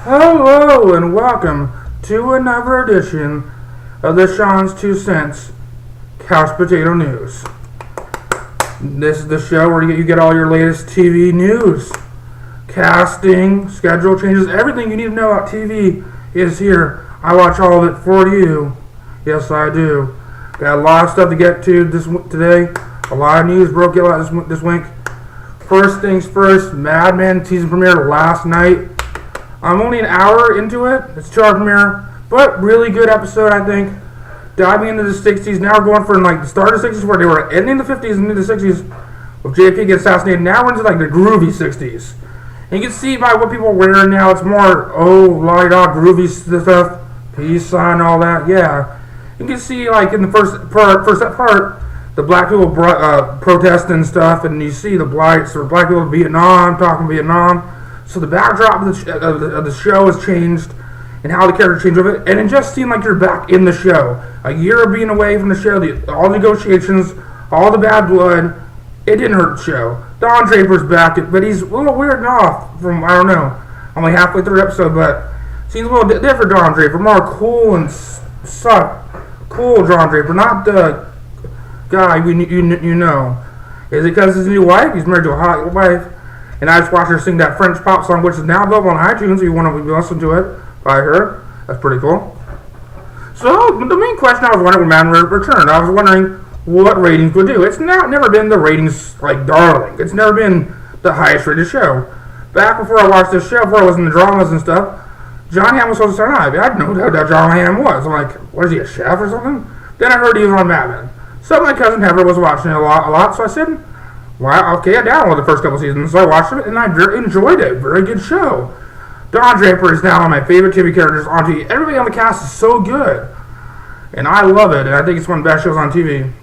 Hello and welcome to another edition of the dashawns2cents Couch Potato News. This is the show where you get all your latest TV news, casting, schedule changes, everything you need to know about TV is here. I watch all of it for you. Yes, I do. Got a lot of stuff to get to today. A lot of news broke out this week. First things first, Mad Men season premiere last night. I'm only an hour into it. It's a 2-hour premiere, but really good episode, I think. Diving into the 60s. Now we're going from the start of the 60s where they were ending the 50s and into the 60s with JFK getting assassinated. Now we're into the groovy 60s. And you can see by what people are wearing now, it's more, la-da, groovy stuff, peace sign, all that, yeah. You can see in the first part, the black people protesting and stuff, and you see the black people in Vietnam, talking Vietnam. So the backdrop of the show has changed, and how the characters change with it, and it just seemed like you're back in the show. A year of being away from the show, all the negotiations, all the bad blood, it didn't hurt the show. Don Draper's back, but he's a little weird and off from, I don't know, only halfway through the episode, but seems a little different Don Draper, more cool and cool Don Draper, not the guy you know. Is it because his new wife? He's married to a hot wife. And I just watched her sing that French pop song, which is now available on iTunes if you want to listen to it by her. That's pretty cool. So, the main question I was wondering when Mad Men returned, I was wondering what ratings would do. It's never been the ratings darling. It's never been the highest rated show. Back before I watched this show, before I was in the dramas and stuff, John Hamm was supposed to start on. I didn't know who that John Hamm was. I'm like, what is he, a chef or something? Then I heard he was on Mad Men. So my cousin Heather was watching it a lot, so I said, wow, okay, I downloaded the first couple seasons, so I watched it, and I enjoyed it. Very good show. Don Draper is now one of my favorite TV characters on TV. Everybody on the cast is so good, and I love it, and I think it's one of the best shows on TV.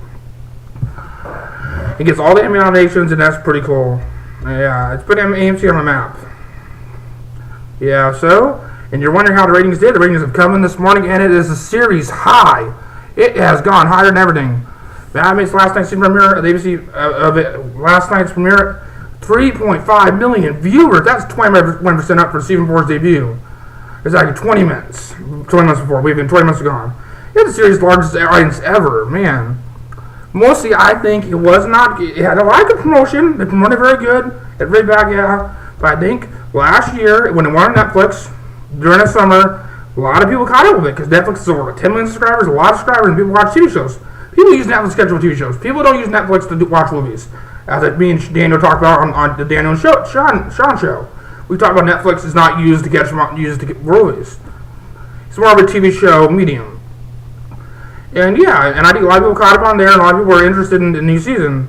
It gets all the Emmy nominations, and that's pretty cool. Yeah, it's put AMC on the map. Yeah, so, and you're wondering how the ratings did. The ratings have come in this morning, and it is a series high. It has gone higher than everything. Mad Men's last night's premiere, the ABC last night's premiere, 3.5 million viewers. That's 21% up for season 4's debut. It's 20 minutes before. We've been 20 minutes gone. It's the series' largest audience ever, man. Mostly, I think it was not. It had a lot of good promotion. They promoted very good. It's very bad, yeah. But I think last year, when it went on Netflix during the summer, a lot of people caught up with it because Netflix is over 10 million subscribers, a lot of subscribers, and people watch TV shows. People use Netflix to schedule TV shows. People don't use Netflix to watch movies. As me and Daniel talked about on the Daniel and Sean show. We talked about Netflix is not used to get movies. It's more of a TV show medium. And yeah, and I think a lot of people caught up on there, and a lot of people were interested in the new season.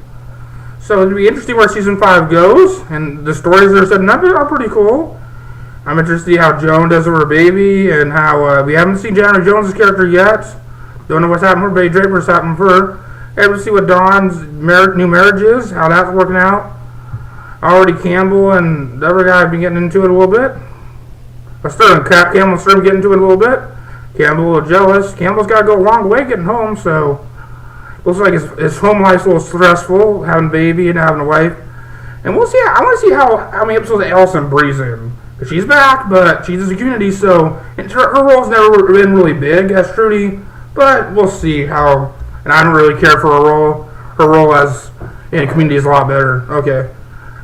So it'll be interesting where season 5 goes, and the stories that are setting up are pretty cool. I'm interested to see how Joan does with her baby, and how we haven't seen Jana Jones' character yet. Don't know what's happening for Betty Draper's happening for her. Able to see what Dawn's new marriage is, how that's working out. Already Campbell and the other guy have been getting into it a little bit. Campbell and Sterling getting into it a little bit. Campbell a little jealous. Campbell's got to go a long way getting home, so looks like his home life's a little stressful, having a baby and having a wife. And we'll see. I want to see how many episodes Allison breathes in. Because she's back, but she's in the community, so her role's never been really big as Trudy. But we'll see how, and I don't really care for her role. Her role as in a community is a lot better. Okay.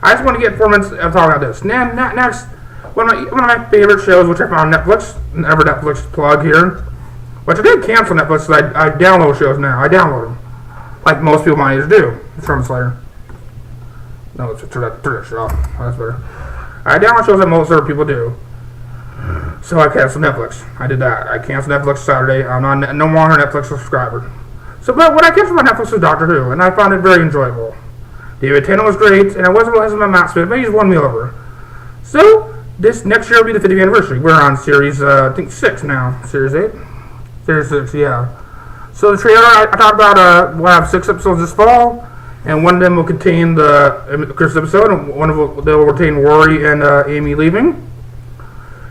I just want to get 4 minutes of talking about this. Next, one of my favorite shows, which I found on Netflix, another Netflix plug here, which I did cancel Netflix, because I download shows now. I download them. Like most people my age do. Slayer. No, let's turn that shit off. Oh, that's better. I download shows that most other people do. So I canceled Netflix. I did that. I canceled Netflix Saturday. I'm no longer a Netflix subscriber. So, but what I canceled my Netflix was Doctor Who, and I found it very enjoyable. David Tennant was great, and I wasn't really my Matt Smith, but he's won me over. So, this next year will be the 50th anniversary. We're on series, I think 6 now. Series 8? Series 6, yeah. So the trailer, I talked about, we'll have 6 episodes this fall, and one of them will contain the Chris episode, and one of them will contain Rory and Amy leaving.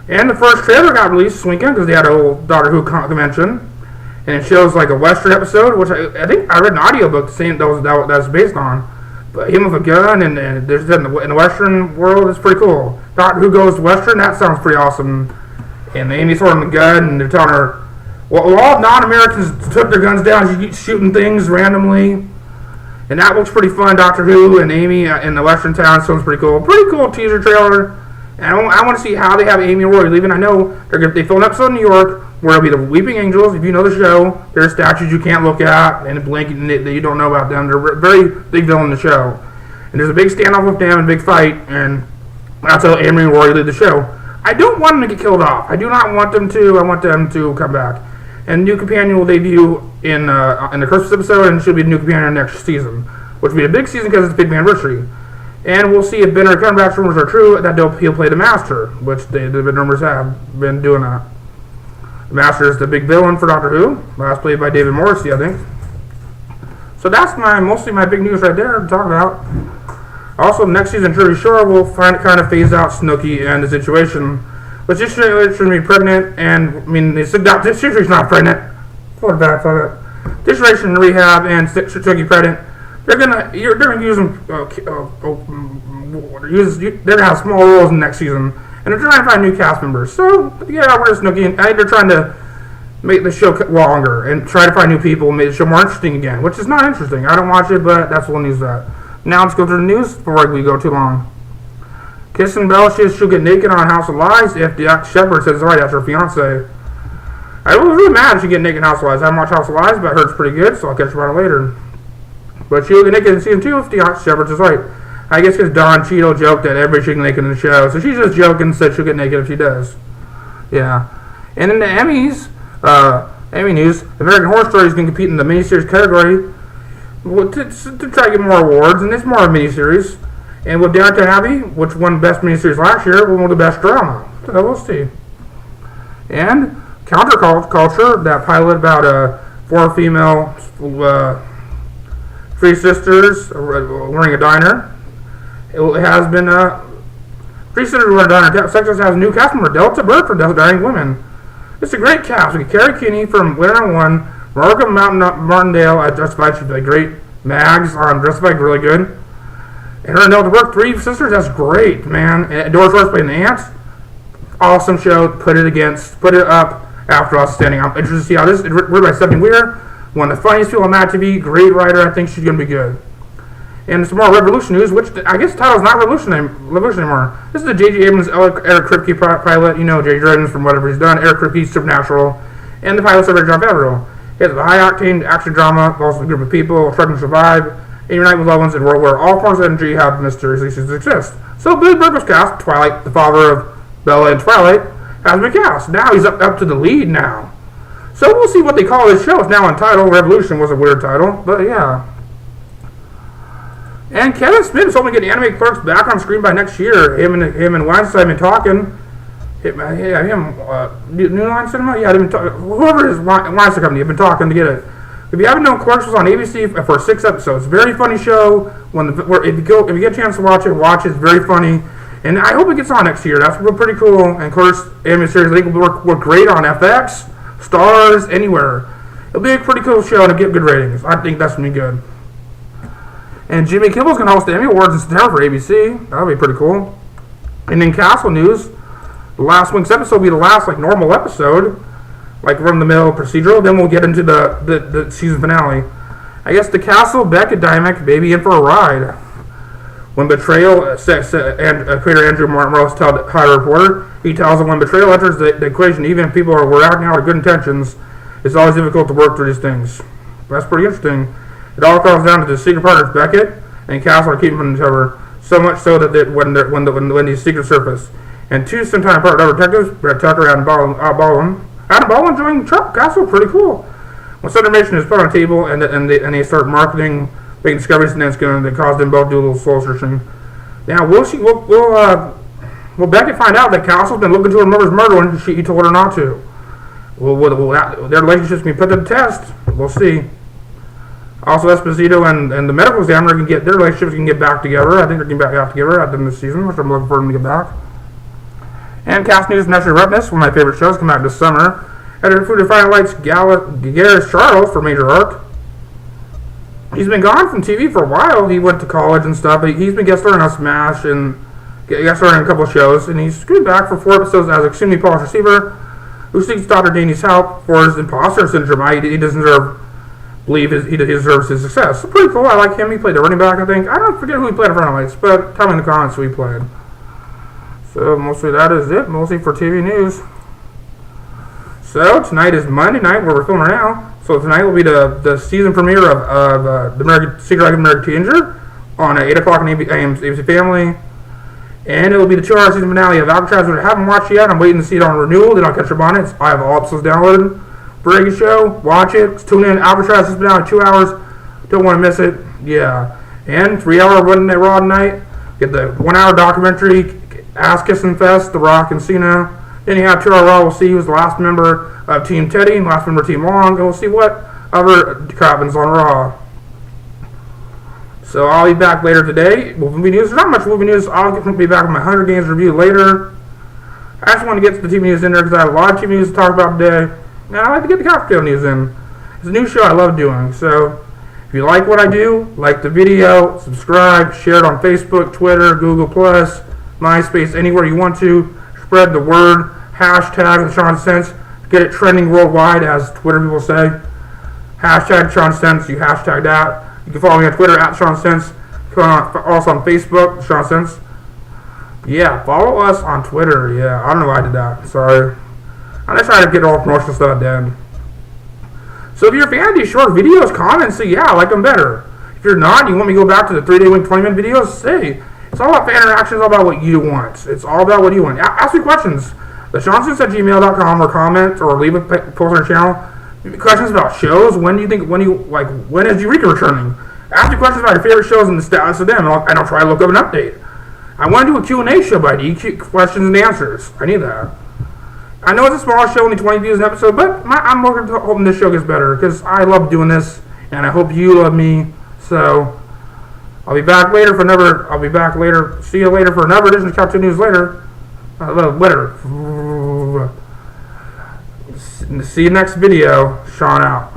And the first trailer got released this weekend because they had a whole Doctor Who convention, and it shows a Western episode, which I think I read an audiobook saying that's based on. But him with a gun, and there's in the Western world, it's pretty cool. Doctor Who goes Western, that sounds pretty awesome. and Amy's holding the gun, and they're telling her, well, all non-Americans took their guns down, she's shooting things randomly. And that looks pretty fun. Doctor Who and Amy in the Western town sounds pretty cool. Pretty cool teaser trailer. And I want to see how they have Amy and Rory leaving. I know they film an episode in New York where it'll be the Weeping Angels. If you know the show, there are statues you can't look at and blink that you don't know about them. They're a very big villain in the show. And there's a big standoff with them and a big fight. And that's how Amy and Rory leave the show. I don't want them to get killed off. I do not want them to. I want them to come back. And New Companion will debut in the Christmas episode, and she'll be a New Companion next season, which will be a big season because it's a big anniversary. And we'll see if Benedict Cumberbatch's rumors are true that he'll play the Master, which the rumors have been doing that. The Master is the big villain for Doctor Who, last played by David Morrissey, I think. So that's mostly my big news right there to talk about. Also, next season, Jersey Shore will kind of phase out Snooki and the situation. But this shouldn't be pregnant, and I mean, this situation's not pregnant. What bad thought. This situation in rehab and Snooki pregnant. They're gonna use them. They're gonna have small roles in next season, and they're trying to find new cast members. So yeah, we're Snooki, and they're trying to make the show longer and try to find new people and make the show more interesting again, which is not interesting. I don't watch it, but that's what news that. Now let's go through the news before we go too long. Kristen Bell says she'll get naked on House of Lies if Dax Shepard says right after her fiance. I was really mad if she get naked in House of Lies. I haven't watched House of Lies, but I heard it's pretty good, so I'll catch about it later. But she'll get naked in season 2 if Dax Shepard says right. I guess because Don Cheadle joked that everybody should get naked in the show, so she's just joking and said she'll get naked if she does. Yeah. And in the Emmys, Emmy news, American Horror Story is going to compete in the miniseries category to try to get more awards, and it's more of a miniseries. And with Downton Abbey, which won Best Miniseries last year, will win the Best Drama. So we'll see. And Counterculture, that pilot about 4 female three sisters running a diner. It has been 3 sisters running a diner. Texas has a new cast member, Delta Burke for Dying Women. It's a great cast. We get Carrie Kinney from Winter 1, Markham Martindale at Justified, she'd be great. Mags on Justified, really good. And her and Delta Burke, 3 sisters, that's great, man. And Doris Ross playing the aunts. Awesome show. Put it up after Outstanding. I'm interested to see how this is written by Stephanie Weir. One of the funniest people on Mad TV. Great writer. I think she's going to be good. And some more Revolution news, which I guess the title's not Revolution anymore. This is the J.J. Abrams, Eric Kripke pilot. You know J.J. Abrams from whatever he's done. Eric Kripke, Supernatural. And the pilot's by John Favreau. It's a high-octane action drama. Involves a group of people struggling to survive in your night with loved ones in a world where all forms of energy have mysteriously ceased to exist. So Billy Burke was cast. Twilight, the father of Bella and Twilight, has been cast. Now he's up to the lead now. So we'll see what they call this show. It's now untitled. Revolution was a weird title, but yeah. And Kevin Smith is hoping to get animated Clerks back on screen by next year. Him and Weinstein have been talking. New Line Cinema? Yeah, they've been talking. Whoever is Weinstein Company, have been talking to get it. If you haven't known, Clerks was on ABC for 6 episodes. Very funny show. If you get a chance to watch it, watch it. It's very funny. And I hope it gets on next year. That's pretty cool. And of course, animated series I think will work great on FX, Stars, anywhere. It'll be a pretty cool show and it'll get good ratings. I think that's going to be good. And Jimmy Kimmel's going to host the Emmy Awards in September for ABC. That'll be pretty cool. And in Castle news, the last week's episode will be the last normal episode. Run-of-the-mill procedural, then we'll get into the season finale. I guess the Castle, Beckett dynamic, baby in for a ride. When betrayal, and creator Andrew Morris tells High Reporter, he tells them when betrayal enters the equation, even if people were acting out with good intentions, it's always difficult to work through these things. That's pretty interesting. It all comes down to the secret partners, Beckett and Castle, are keeping from each other, so much so that when these secrets surface. And 2 sometime partner detectives, Brett Tucker and Adam Baldwin joined Castle, pretty cool. When some information is put on the table and they start marketing, making discoveries, and then it's going to cause them both to do a little soul searching. Now, will Beckett find out that Castle's been looking to her mother's murder when he told her not to? Will their relationships be put to the test? We'll see. Also, Esposito and the medical examiner can get their relationships can get back together. I think they're getting back together at the end of the season, which I'm looking for them to get back. And Cast News National Repness, one of my favorite shows, come out this summer. Editor Food and Final Lights, Gareth Charles for Major Arc. He's been gone from TV for a while. He went to college and stuff. He's been guest starring on Smash and guest starring in a couple of shows. And he's screwed back for 4 episodes as extremely polished receiver. who seeks Dr. Danny's help for his imposter syndrome. He doesn't he deserves his success. So pretty cool. I like him. He played the running back, I think. I don't forget who he played in front of us, but tell me in the comments who he played. So mostly that is it. Mostly for TV news. So tonight is Monday night where we're filming now. So tonight will be the season premiere of the Secret Life of American Teenager on 8 o'clock on ABC Family. And it will be the 2-hour season finale of Alcatraz, which I haven't watched yet. I'm waiting to see it on renewal. Then I'll catch up on it. I have all episodes downloaded. Very good show. Watch it. Tune in. Alcatraz is now 2 hours. Don't want to miss it. Yeah. And 3-hour Monday Night Raw tonight. Get the 1-hour documentary, Ass Kissing Fest, The Rock and Cena. Then you have 2-hour Raw. We'll see who's the last member of Team Teddy and last member of Team Long. And we'll see what other happens on Raw. So I'll be back later today. Movie news. There's not much movie news. I'll be back with my 100 Games review later. I just want to get the TV news in there because I have a lot of TV news to talk about today. And I like to get the cocktail news in. It's a new show I love doing. So if you like what I do, like the video, subscribe, share it on Facebook, Twitter, Google+, MySpace, anywhere you want to. Spread the word. Hashtag #dashawns2cents. Get it trending worldwide, as Twitter people say. Hashtag #dashawns2cents. You hashtag that. You can follow me on Twitter @dashawns2cents. Also on Facebook, dashawns2cents. Yeah, follow us on Twitter. Yeah, I don't know why I did that. Sorry. I'm just trying to get all promotional stuff done. So if you're a fan of these short videos, comment and say, yeah, I like them better. If you're not, you want me to go back to the 3-day week 20-minute videos, say. It's all about fan interaction. It's all about what you want. It's all about what you want. Ask me questions. dashawns2cents@gmail.com, or comment or leave a post on our channel. Questions about shows. When is Eureka returning? Ask me questions about your favorite shows and the status of them, and I'll try to look up an update. I want to do a Q&A show, but I need questions and answers. I need that. I know it's a small show, only 20 views an episode, but I'm hoping this show gets better because I love doing this, and I hope you love me. So I'll be back later for another. See you later for another edition of Cartoon News later. Later. See you next video. Sean out.